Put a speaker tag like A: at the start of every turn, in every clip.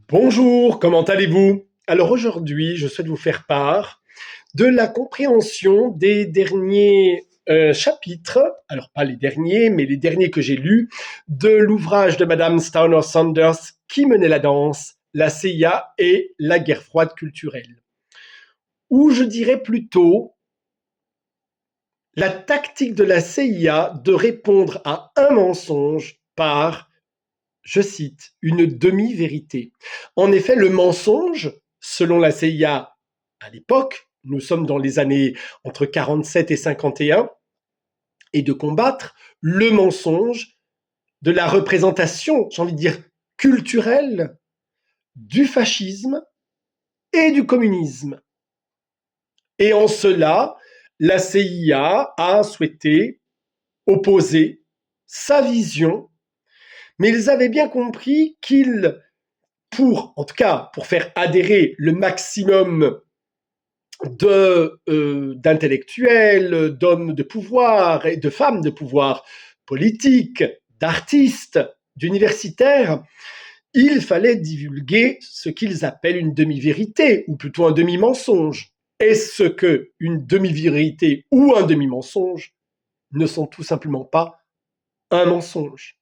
A: Bonjour, comment allez-vous? Alors aujourd'hui, je souhaite vous faire part de la compréhension des derniers chapitres, alors pas les derniers, mais les derniers que j'ai lus, de l'ouvrage de Madame Stauner Sanders qui menait la danse, la CIA et la guerre froide culturelle. Ou je dirais plutôt la tactique de la CIA de répondre à un mensonge par, je cite, une demi-vérité. En effet, le mensonge, selon la CIA à l'époque, nous sommes dans les années entre 47 et 51, et de combattre le mensonge de la représentation, j'ai envie de dire, culturelle du fascisme et du communisme. Et en cela, la CIA a souhaité opposer sa vision, mais ils avaient bien compris en tout cas, pour faire adhérer le maximum d'intellectuels, d'hommes de pouvoir et de femmes de pouvoir politiques, d'artistes, d'universitaires, il fallait divulguer ce qu'ils appellent une demi-vérité, ou plutôt un demi-mensonge. Est-ce que une demi-vérité ou un demi-mensonge ne sont tout simplement pas un mensonge?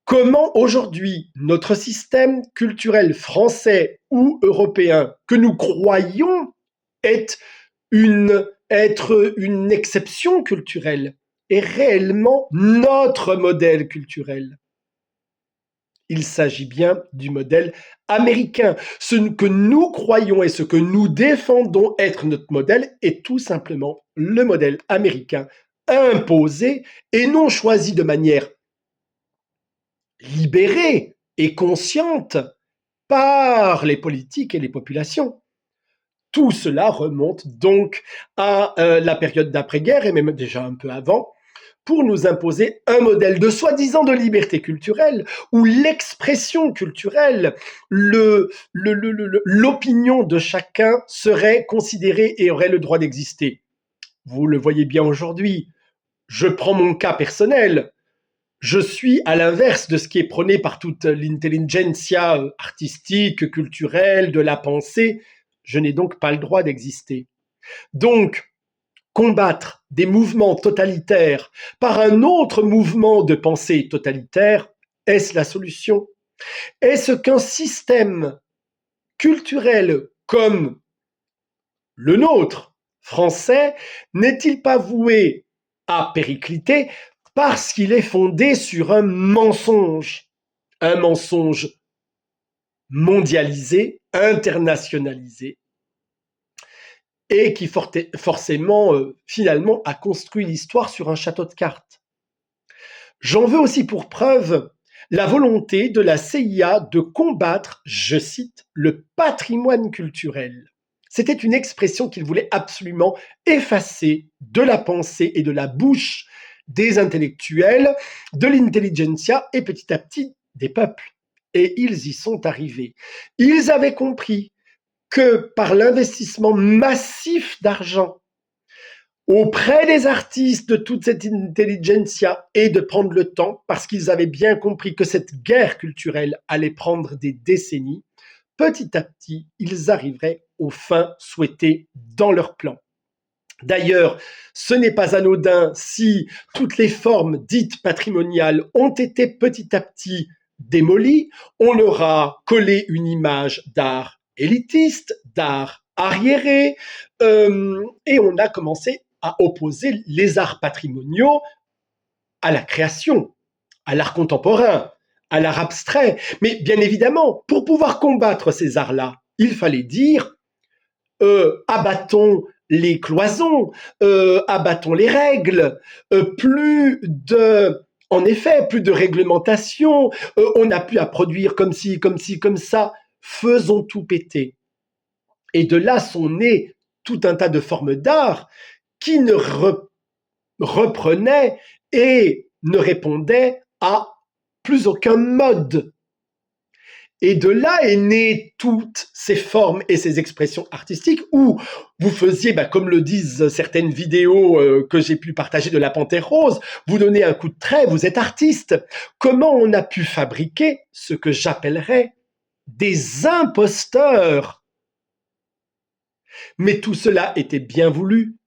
A: Comment aujourd'hui notre système culturel français ou européen que nous croyons être une exception culturelle est réellement notre modèle culturel? Il s'agit bien du modèle américain. Ce que nous croyons et ce que nous défendons être notre modèle est tout simplement le modèle américain imposé et non choisi de manière libérée et consciente par les politiques et les populations. Tout cela remonte donc à la période d'après-guerre et même déjà un peu avant, pour nous imposer un modèle de soi-disant de liberté culturelle où l'expression culturelle, l'opinion de chacun serait considérée et aurait le droit d'exister. Vous le voyez bien aujourd'hui. Je prends mon cas personnel. Je suis à l'inverse de ce qui est prôné par toute l'intelligentsia artistique, culturelle, de la pensée. Je n'ai donc pas le droit d'exister. Donc, combattre des mouvements totalitaires par un autre mouvement de pensée totalitaire, est-ce la solution? Est-ce qu'un système culturel comme le nôtre, français, n'est-il pas voué à péricliter parce qu'il est fondé sur un mensonge mondialisé, internationalisé, et qui forcément, finalement, a construit l'histoire sur un château de cartes. J'en veux aussi pour preuve la volonté de la CIA de combattre, je cite, le patrimoine culturel. C'était une expression qu'il voulait absolument effacer de la pensée et de la bouche des intellectuels, de l'intelligentsia et petit à petit des peuples. Et ils y sont arrivés. Ils avaient compris que par l'investissement massif d'argent auprès des artistes de toute cette intelligentsia et de prendre le temps, parce qu'ils avaient bien compris que cette guerre culturelle allait prendre des décennies, petit à petit, ils arriveraient aux fins souhaitées dans leur plan. D'ailleurs, ce n'est pas anodin si toutes les formes dites patrimoniales ont été petit à petit démolies. On leur a collé une image d'art élitiste, d'art arriéré, et on a commencé à opposer les arts patrimoniaux à la création, à l'art contemporain, à l'art abstrait. Mais bien évidemment, pour pouvoir combattre ces arts-là, il fallait dire abattons les cloisons, abattons les règles, en effet, plus de réglementation, on n'a plus à produire comme ci, comme ci, comme ça, faisons tout péter. Et de là sont nées tout un tas de formes d'art qui ne reprenaient et ne répondaient à plus aucun mode. Et de là est née toutes ces formes et ces expressions artistiques où vous faisiez, comme le disent certaines vidéos que j'ai pu partager de la Panthère Rose, vous donnez un coup de trait, vous êtes artiste. Comment on a pu fabriquer ce que j'appellerais des imposteurs. Mais tout cela était bien voulu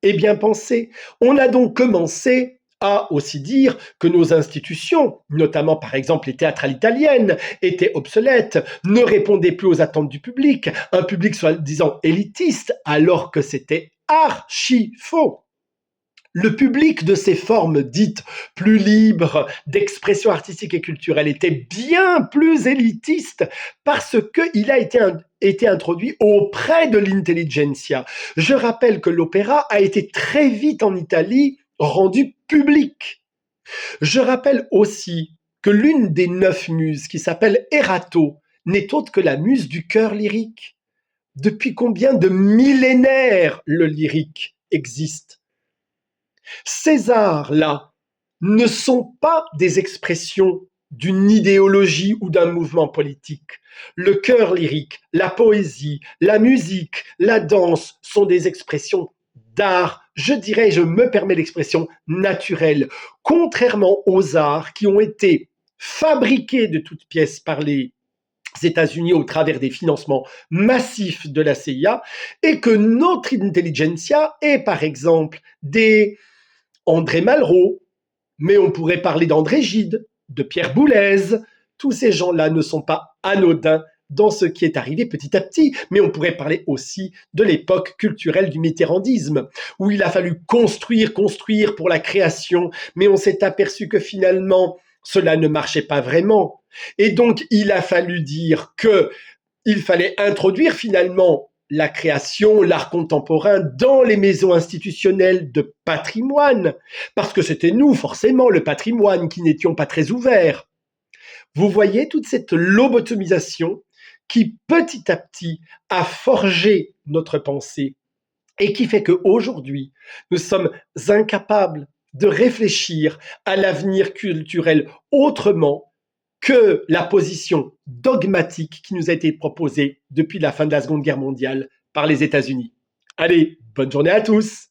A: et bien pensé. On a donc commencé à aussi dire que nos institutions, notamment par exemple les théâtrales italiennes, étaient obsolètes, ne répondaient plus aux attentes du public, un public soi-disant élitiste, alors que c'était archi faux. Le public de ces formes dites plus libres d'expression artistique et culturelle était bien plus élitiste parce qu'il a été introduit auprès de l'intelligentsia. Je rappelle que l'opéra a été très vite en Italie rendu public. Je rappelle aussi que l'une des 9 muses, qui s'appelle Erato, n'est autre que la muse du chœur lyrique. Depuis combien de millénaires le lyrique existe? Ces arts-là ne sont pas des expressions d'une idéologie ou d'un mouvement politique. Le chœur lyrique, la poésie, la musique, la danse sont des expressions d'art, je dirais, je me permets l'expression, naturelle, contrairement aux arts qui ont été fabriqués de toutes pièces par les États-Unis au travers des financements massifs de la CIA, et que notre intelligentsia est par exemple des André Malraux, mais on pourrait parler d'André Gide, de Pierre Boulez. Tous ces gens-là ne sont pas anodins dans ce qui est arrivé petit à petit, mais on pourrait parler aussi de l'époque culturelle du mitterrandisme, où il a fallu construire pour la création, mais on s'est aperçu que finalement, cela ne marchait pas vraiment. Et donc, il a fallu dire qu'il fallait introduire finalement la création, l'art contemporain dans les maisons institutionnelles de patrimoine, parce que c'était nous, forcément, le patrimoine, qui n'étions pas très ouverts. Vous voyez toute cette lobotomisation qui, petit à petit, a forgé notre pensée et qui fait qu'aujourd'hui, nous sommes incapables de réfléchir à l'avenir culturel autrement que la position dogmatique qui nous a été proposée depuis la fin de la Seconde Guerre mondiale par les États-Unis. Allez, bonne journée à tous!